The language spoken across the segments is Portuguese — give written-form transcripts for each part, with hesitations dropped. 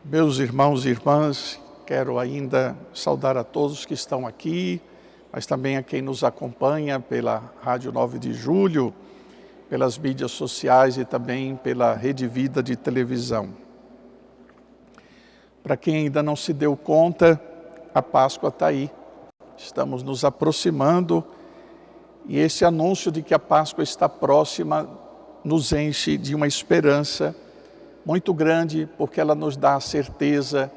Meus irmãos e irmãs, quero ainda saudar a todos que estão aqui, mas também a quem nos acompanha pela Rádio 9 de Julho, pelas mídias sociais e também pela Rede Vida de televisão. Para quem ainda não se deu conta, a Páscoa está aí. Estamos nos aproximando e esse anúncio de que a Páscoa está próxima nos enche de uma esperança muito grande, porque ela nos dá a certeza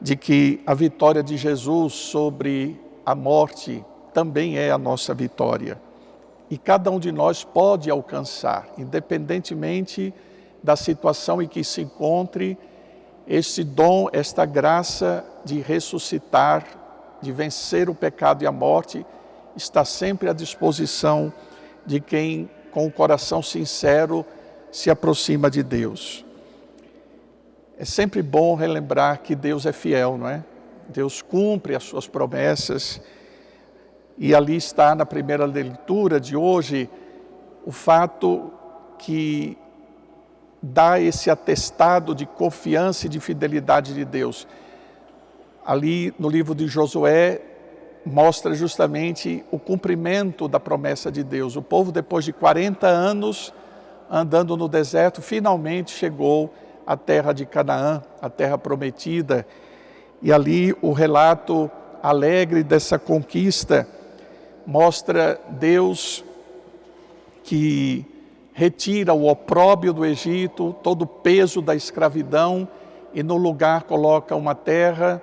de que a vitória de Jesus sobre a morte também é a nossa vitória. E cada um de nós pode alcançar, independentemente da situação em que se encontre, esse dom, esta graça de ressuscitar, de vencer o pecado e a morte, está sempre à disposição de quem, com o coração sincero, se aproxima de Deus. É sempre bom relembrar que Deus é fiel, não é? Deus cumpre as suas promessas. E ali está na primeira leitura de hoje o fato que dá esse atestado de confiança e de fidelidade de Deus. Ali no livro de Josué mostra justamente o cumprimento da promessa de Deus. O povo, depois de 40 anos andando no deserto, finalmente chegou à terra de Canaã, a terra prometida. E ali o relato alegre dessa conquista mostra Deus que retira o opróbio do Egito, todo o peso da escravidão, e no lugar coloca uma terra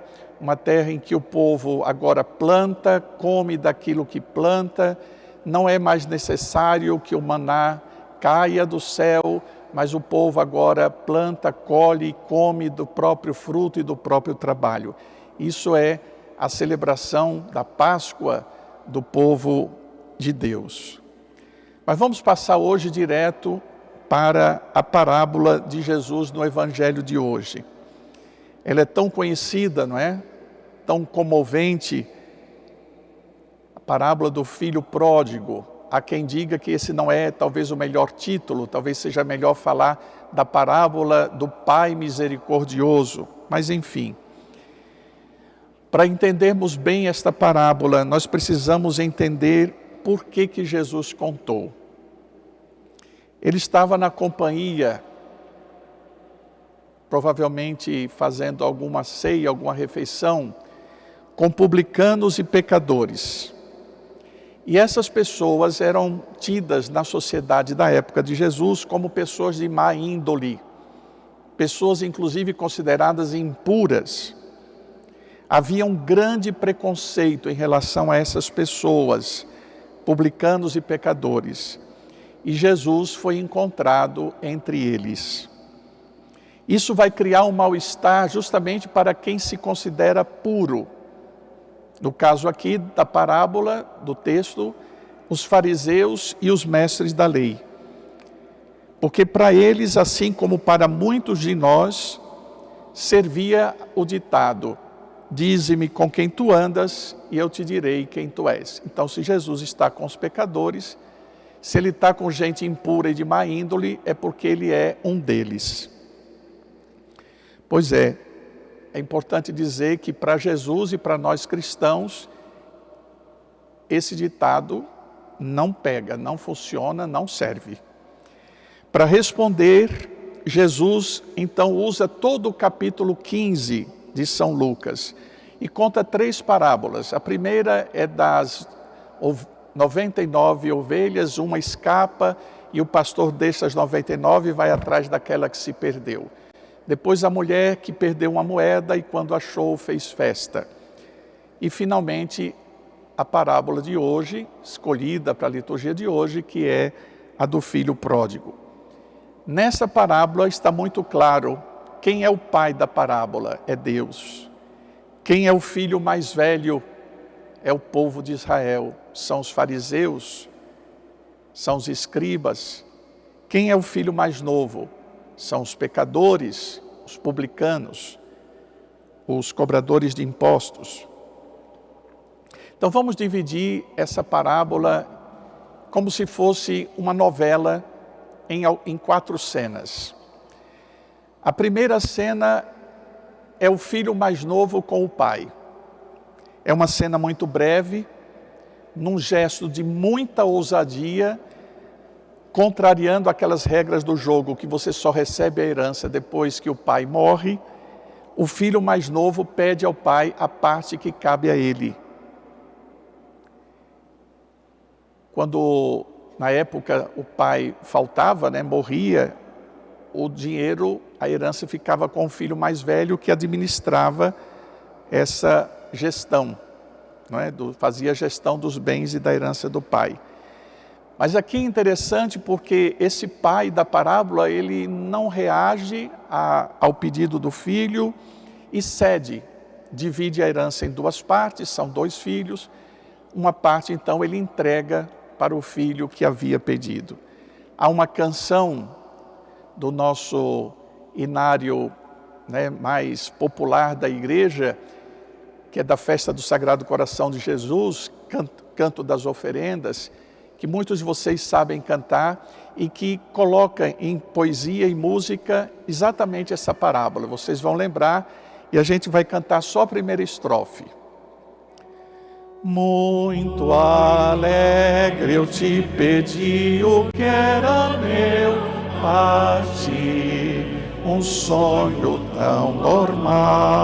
em que o povo agora planta, come daquilo que planta, não é mais necessário que o maná caia do céu, mas o povo agora planta, colhe e come do próprio fruto e do próprio trabalho. Isso é a celebração da Páscoa do povo de Deus. Mas vamos passar hoje direto para a parábola de Jesus no Evangelho de hoje. Ela é tão conhecida, não é? Tão comovente, a parábola do filho pródigo. Há quem diga que esse não é talvez o melhor título, talvez seja melhor falar da parábola do Pai misericordioso. Mas enfim, para entendermos bem esta parábola, nós precisamos entender por que Jesus contou. Ele estava na companhia, provavelmente fazendo alguma ceia, alguma refeição, com publicanos e pecadores. E essas pessoas eram tidas na sociedade da época de Jesus como pessoas de má índole, pessoas inclusive consideradas impuras. Havia um grande preconceito em relação a essas pessoas, publicanos e pecadores. E Jesus foi encontrado entre eles. Isso vai criar um mal-estar justamente para quem se considera puro. No caso aqui da parábola, do texto, os fariseus e os mestres da lei. Porque para eles, assim como para muitos de nós, servia o ditado: dize-me com quem tu andas e eu te direi quem tu és. Então, se Jesus está com os pecadores, se ele está com gente impura e de má índole, é porque ele é um deles. Pois é importante dizer que para Jesus e para nós cristãos, esse ditado não pega, não funciona, não serve. Para responder, Jesus então usa todo o capítulo 15 de São Lucas e conta 3 parábolas. A primeira é das 99 ovelhas, uma escapa e o pastor deixa as 99 e vai atrás daquela que se perdeu. Depois a mulher que perdeu uma moeda e quando achou fez festa. E finalmente a parábola de hoje, escolhida para a liturgia de hoje, que é a do filho pródigo. Nessa parábola está muito claro quem é o pai da parábola, é Deus. Quem é o filho mais velho é o povo de Israel, são os fariseus, são os escribas. Quem é o filho mais novo? São os pecadores, os publicanos, os cobradores de impostos. Então vamos dividir essa parábola como se fosse uma novela em 4 cenas. A primeira cena é o filho mais novo com o pai. É uma cena muito breve, num gesto de muita ousadia, contrariando aquelas regras do jogo, que você só recebe a herança depois que o pai morre. O filho mais novo pede ao pai a parte que cabe a ele. Quando, na época, o pai faltava, morria, o dinheiro, a herança ficava com o filho mais velho, que administrava essa gestão, fazia a gestão dos bens e da herança do pai. Mas aqui é interessante porque esse pai da parábola, ele não reage ao pedido do filho e cede, divide a herança em duas partes, são 2 filhos, uma parte então ele entrega para o filho que havia pedido. Há uma canção do nosso inário mais popular da igreja, que é da festa do Sagrado Coração de Jesus, Canto das Oferendas, que muitos de vocês sabem cantar e que coloca em poesia e música exatamente essa parábola. Vocês vão lembrar e a gente vai cantar só a primeira estrofe. Muito alegre eu te pedi o que era meu, parti um sonho tão normal.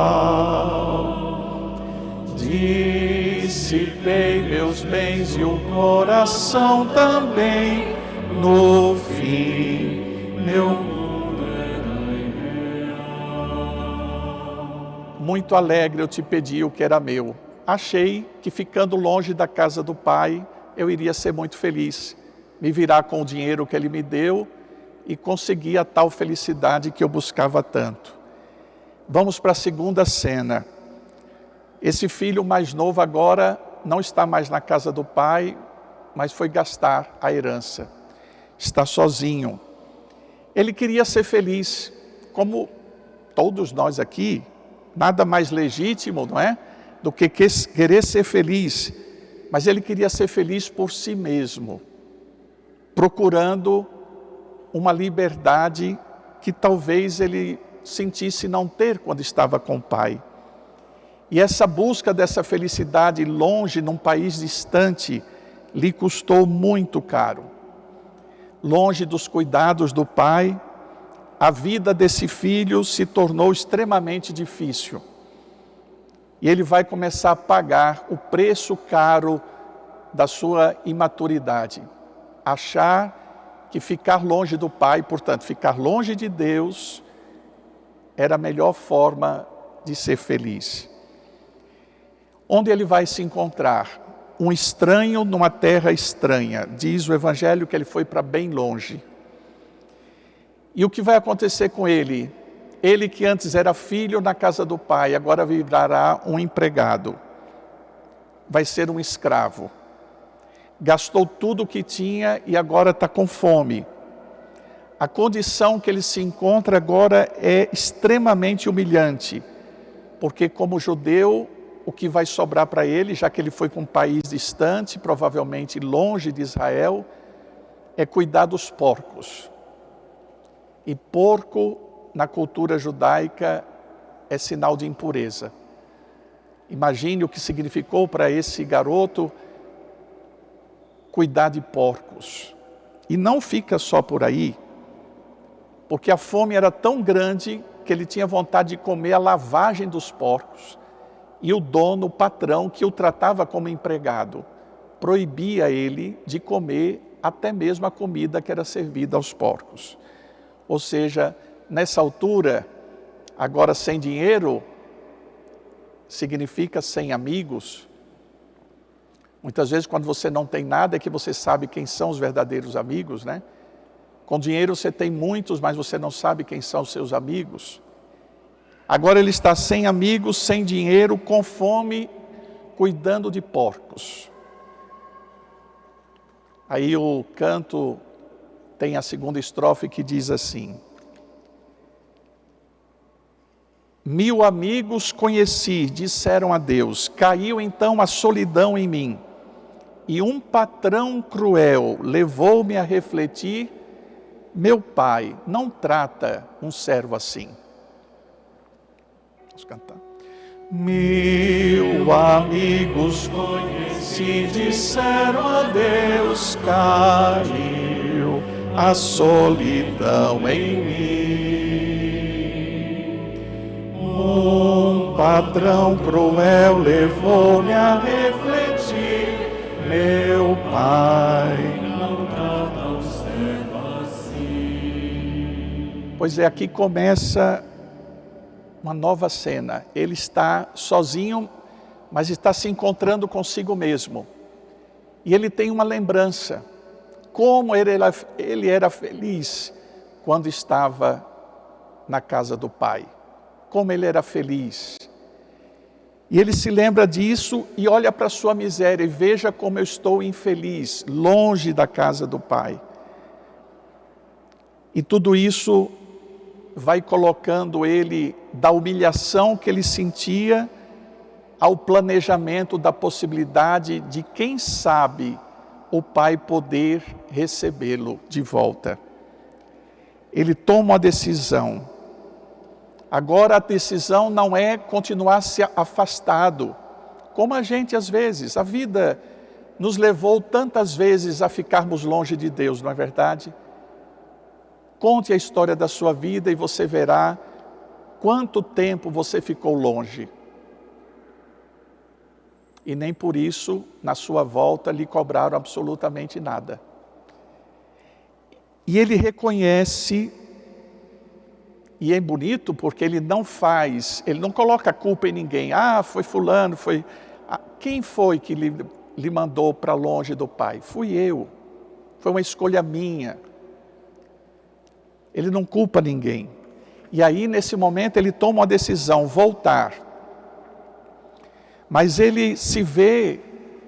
Dissipei meus bens e o coração também, no fim meu mundo era irreal. Muito alegre eu te pedi o que era meu. Achei que ficando longe da casa do pai, eu iria ser muito feliz, me virar com o dinheiro que ele me deu e conseguir a tal felicidade que eu buscava tanto. Vamos para a segunda cena. Esse filho mais novo agora não está mais na casa do pai, mas foi gastar a herança. Está sozinho. Ele queria ser feliz, como todos nós aqui, nada mais legítimo, não é? Do que querer ser feliz, mas ele queria ser feliz por si mesmo, procurando uma liberdade que talvez ele sentisse não ter quando estava com o pai. E essa busca dessa felicidade longe, num país distante, lhe custou muito caro. Longe dos cuidados do pai, a vida desse filho se tornou extremamente difícil. E ele vai começar a pagar o preço caro da sua imaturidade. Achar que ficar longe do pai, portanto, ficar longe de Deus, era a melhor forma de ser feliz. Onde ele vai se encontrar? Um estranho numa terra estranha. Diz o Evangelho que ele foi para bem longe. E o que vai acontecer com ele? Ele que antes era filho na casa do pai, agora virará um empregado. Vai ser um escravo. Gastou tudo o que tinha e agora está com fome. A condição que ele se encontra agora é extremamente humilhante, porque como judeu, o que vai sobrar para ele, já que ele foi para um país distante, provavelmente longe de Israel, é cuidar dos porcos. E porco, na cultura judaica, é sinal de impureza. Imagine o que significou para esse garoto cuidar de porcos. E não fica só por aí, porque a fome era tão grande que ele tinha vontade de comer a lavagem dos porcos. E o dono, o patrão, que o tratava como empregado, proibia ele de comer até mesmo a comida que era servida aos porcos. Ou seja, nessa altura, agora sem dinheiro, significa sem amigos. Muitas vezes quando você não tem nada é que você sabe quem são os verdadeiros amigos, né? Com dinheiro você tem muitos, mas você não sabe quem são os seus amigos. Agora ele está sem amigos, sem dinheiro, com fome, cuidando de porcos. Aí o canto tem a segunda estrofe que diz assim: 1000 amigos conheci, disseram a Deus, caiu então a solidão em mim. E um patrão cruel levou-me a refletir, meu pai não trata um servo assim. Vamos cantar. Mil amigos conheci, disseram adeus, caiu a solidão em mim. Um patrão cruel levou-me a refletir, meu pai não trata o servo assim. Pois é, aqui começa uma nova cena. Ele está sozinho, mas está se encontrando consigo mesmo. E ele tem uma lembrança. Como ele era feliz quando estava na casa do Pai. Como ele era feliz. E ele se lembra disso e olha para a sua miséria e veja como eu estou infeliz, longe da casa do Pai. E tudo isso vai colocando ele da humilhação que ele sentia ao planejamento da possibilidade de, quem sabe, o Pai poder recebê-lo de volta. Ele toma a decisão. Agora a decisão não é continuar se afastado, como a gente às vezes, a vida nos levou tantas vezes a ficarmos longe de Deus, não é verdade? Conte a história da sua vida e você verá quanto tempo você ficou longe. E nem por isso, na sua volta, lhe cobraram absolutamente nada. E ele reconhece, e é bonito porque ele não coloca a culpa em ninguém. Ah, foi fulano, foi... Quem foi que lhe mandou para longe do Pai? Fui eu. Foi uma escolha minha. Ele não culpa ninguém. E aí, nesse momento, ele toma uma decisão, voltar. Mas ele se vê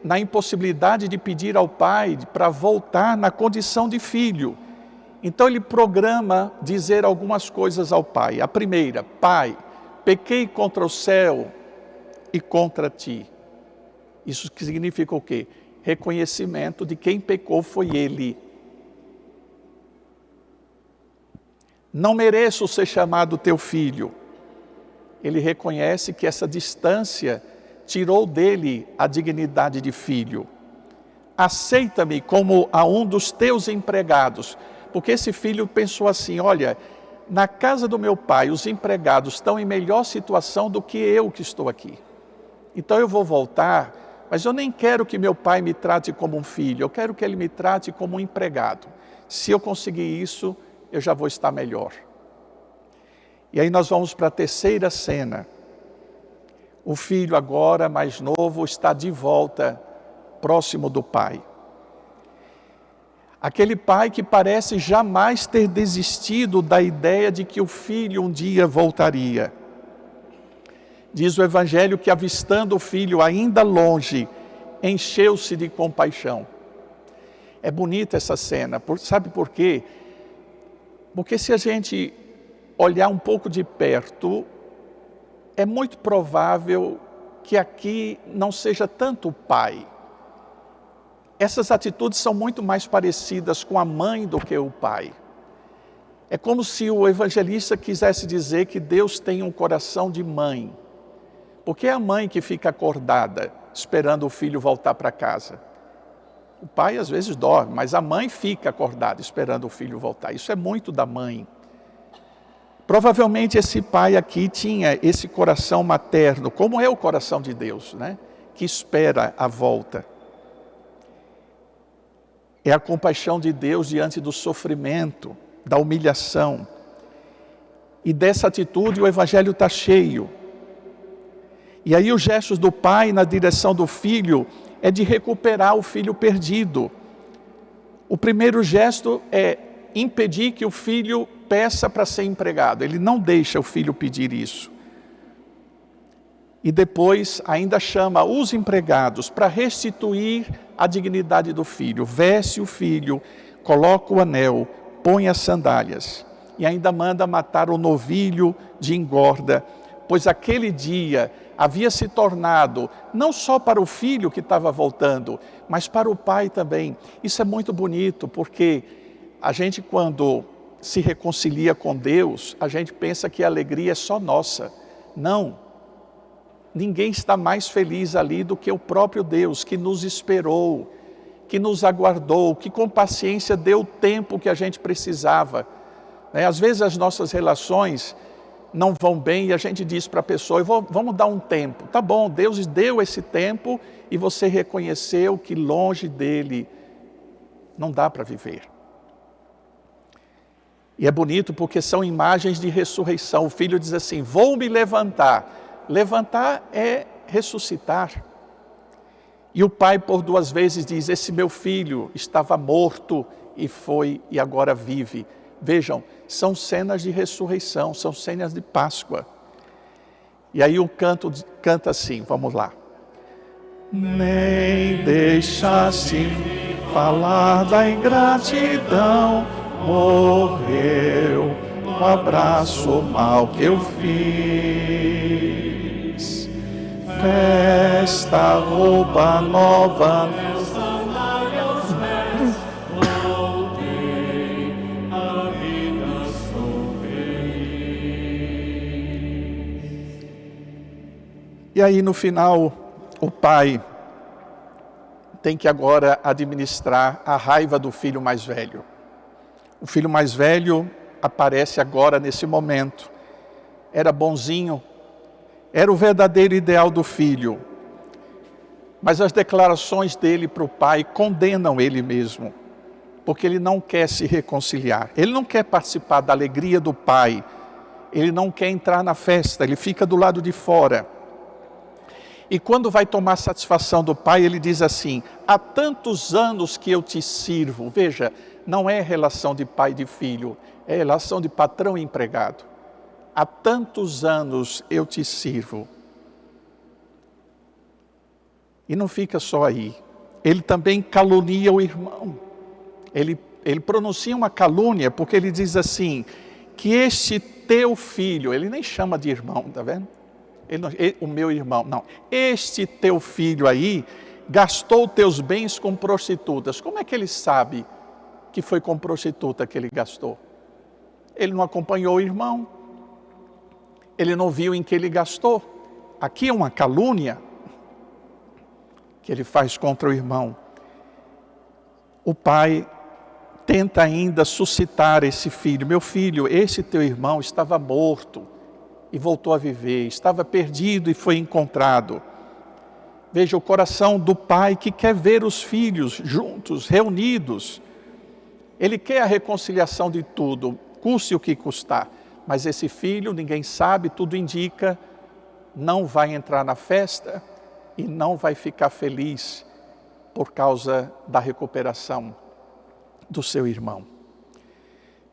na impossibilidade de pedir ao Pai para voltar na condição de filho. Então ele programa dizer algumas coisas ao Pai. A primeira: Pai, pequei contra o céu e contra ti. Isso significa o quê? Reconhecimento de quem pecou foi ele. Não mereço ser chamado teu filho. Ele reconhece que essa distância tirou dele a dignidade de filho. Aceita-me como a um dos teus empregados. Porque esse filho pensou assim: olha, na casa do meu pai os empregados estão em melhor situação do que eu que estou aqui. Então eu vou voltar, mas eu nem quero que meu pai me trate como um filho, eu quero que ele me trate como um empregado. Se eu conseguir isso, eu já vou estar melhor. E aí nós vamos para a terceira cena. O filho agora, mais novo, está de volta, próximo do pai. Aquele pai que parece jamais ter desistido da ideia de que o filho um dia voltaria. Diz o Evangelho que, avistando o filho ainda longe, encheu-se de compaixão. É bonita essa cena, sabe por quê? Porque se a gente olhar um pouco de perto, é muito provável que aqui não seja tanto o pai. Essas atitudes são muito mais parecidas com a mãe do que o pai. É como se o evangelista quisesse dizer que Deus tem um coração de mãe. Porque é a mãe que fica acordada, esperando o filho voltar para casa. O pai às vezes dorme, mas a mãe fica acordada, esperando o filho voltar. Isso é muito da mãe. Provavelmente esse pai aqui tinha esse coração materno, como é o coração de Deus, né? Que espera a volta. É a compaixão de Deus diante do sofrimento, da humilhação. E dessa atitude o Evangelho está cheio. E aí os gestos do pai na direção do filho é de recuperar o filho perdido. O primeiro gesto é impedir que o filho peça para ser empregado. Ele não deixa o filho pedir isso. E depois ainda chama os empregados para restituir a dignidade do filho. Veste o filho, coloca o anel, põe as sandálias. E ainda manda matar o novilho de engorda, pois aquele dia havia se tornado, não só para o filho que estava voltando, mas para o pai também. Isso é muito bonito, porque a gente, quando se reconcilia com Deus, a gente pensa que a alegria é só nossa. Não, ninguém está mais feliz ali do que o próprio Deus, que nos esperou, que nos aguardou, que com paciência deu o tempo que a gente precisava. Às vezes as nossas relações não vão bem e a gente diz para a pessoa, vamos dar um tempo. Tá bom, Deus deu esse tempo e você reconheceu que longe dele não dá para viver. E é bonito porque são imagens de ressurreição. O filho diz assim, vou me levantar. Levantar é ressuscitar. E o pai por 2 vezes diz, esse meu filho estava morto e agora vive. Vejam, são cenas de ressurreição, são cenas de Páscoa. E aí o canto canta assim, vamos lá. Nem deixaste falar da ingratidão, morreu no abraço mal que eu fiz. Festa, roupa nova, meus sandálios meus, voltei, a vida sou feliz. E aí no final, o pai tem que agora administrar a raiva do filho mais velho. O filho mais velho aparece agora nesse momento. Era bonzinho, era o verdadeiro ideal do filho. Mas as declarações dele para o pai condenam ele mesmo, porque ele não quer se reconciliar. Ele não quer participar da alegria do pai. Ele não quer entrar na festa, ele fica do lado de fora. E quando vai tomar satisfação do pai, ele diz assim, há tantos anos que eu te sirvo. Veja, não é relação de pai e de filho, é relação de patrão e empregado. Há tantos anos eu te sirvo. E não fica só aí. Ele também calunia o irmão. Ele pronuncia uma calúnia, porque ele diz assim, que este teu filho, ele nem chama de irmão, está vendo? O meu irmão, não. Este teu filho aí gastou teus bens com prostitutas. Como é que ele sabe que foi com prostituta que ele gastou? Ele não acompanhou o irmão. Ele não viu em que ele gastou. Aqui é uma calúnia que ele faz contra o irmão. O pai tenta ainda suscitar esse filho. Meu filho, esse teu irmão estava morto e voltou a viver, estava perdido e foi encontrado. Veja o coração do pai que quer ver os filhos juntos, reunidos. Ele quer a reconciliação de tudo, custe o que custar. Mas esse filho, ninguém sabe, tudo indica, não vai entrar na festa e não vai ficar feliz por causa da recuperação do seu irmão.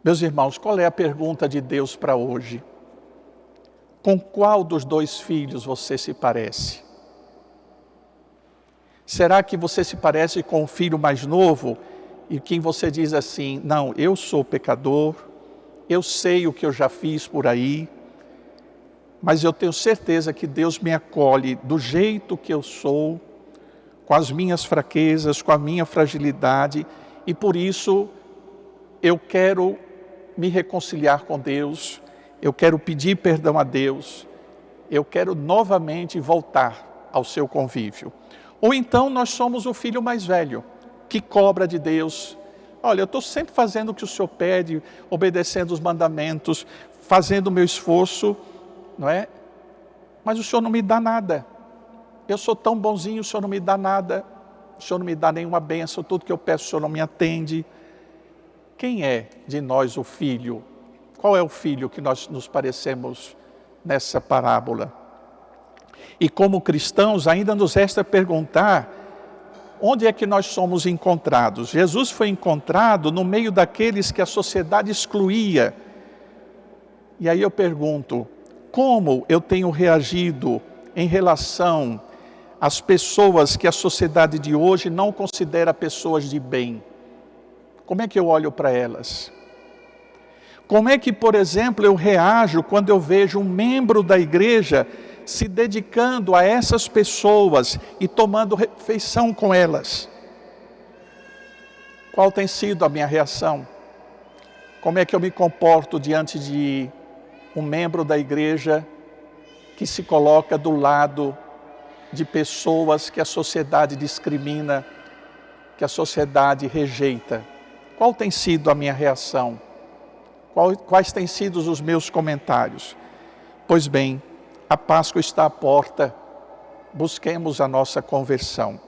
Meus irmãos, qual é a pergunta de Deus para hoje? Com qual dos 2 filhos você se parece? Será que você se parece com o filho mais novo e quem você diz assim, não, eu sou pecador, eu sei o que eu já fiz por aí, mas eu tenho certeza que Deus me acolhe do jeito que eu sou, com as minhas fraquezas, com a minha fragilidade, e por isso eu quero me reconciliar com Deus, eu quero pedir perdão a Deus, eu quero novamente voltar ao seu convívio. Ou então nós somos o filho mais velho, que cobra de Deus. Olha, eu estou sempre fazendo o que o Senhor pede, obedecendo os mandamentos, fazendo o meu esforço, não é? Mas o Senhor não me dá nada. Eu sou tão bonzinho, o Senhor não me dá nada. O Senhor não me dá nenhuma bênção, tudo que eu peço o Senhor não me atende. Quem é de nós o filho? Qual é o filho que nós nos parecemos nessa parábola? E como cristãos ainda nos resta perguntar, onde é que nós somos encontrados? Jesus foi encontrado no meio daqueles que a sociedade excluía. E aí eu pergunto, como eu tenho reagido em relação às pessoas que a sociedade de hoje não considera pessoas de bem? Como é que eu olho para elas? Como é que, por exemplo, eu reajo quando eu vejo um membro da igreja se dedicando a essas pessoas e tomando refeição com elas? Qual tem sido a minha reação? Como é que eu me comporto diante de um membro da igreja que se coloca do lado de pessoas que a sociedade discrimina, que a sociedade rejeita? Qual tem sido a minha reação? Quais têm sido os meus comentários? Pois bem, a Páscoa está à porta. Busquemos a nossa conversão.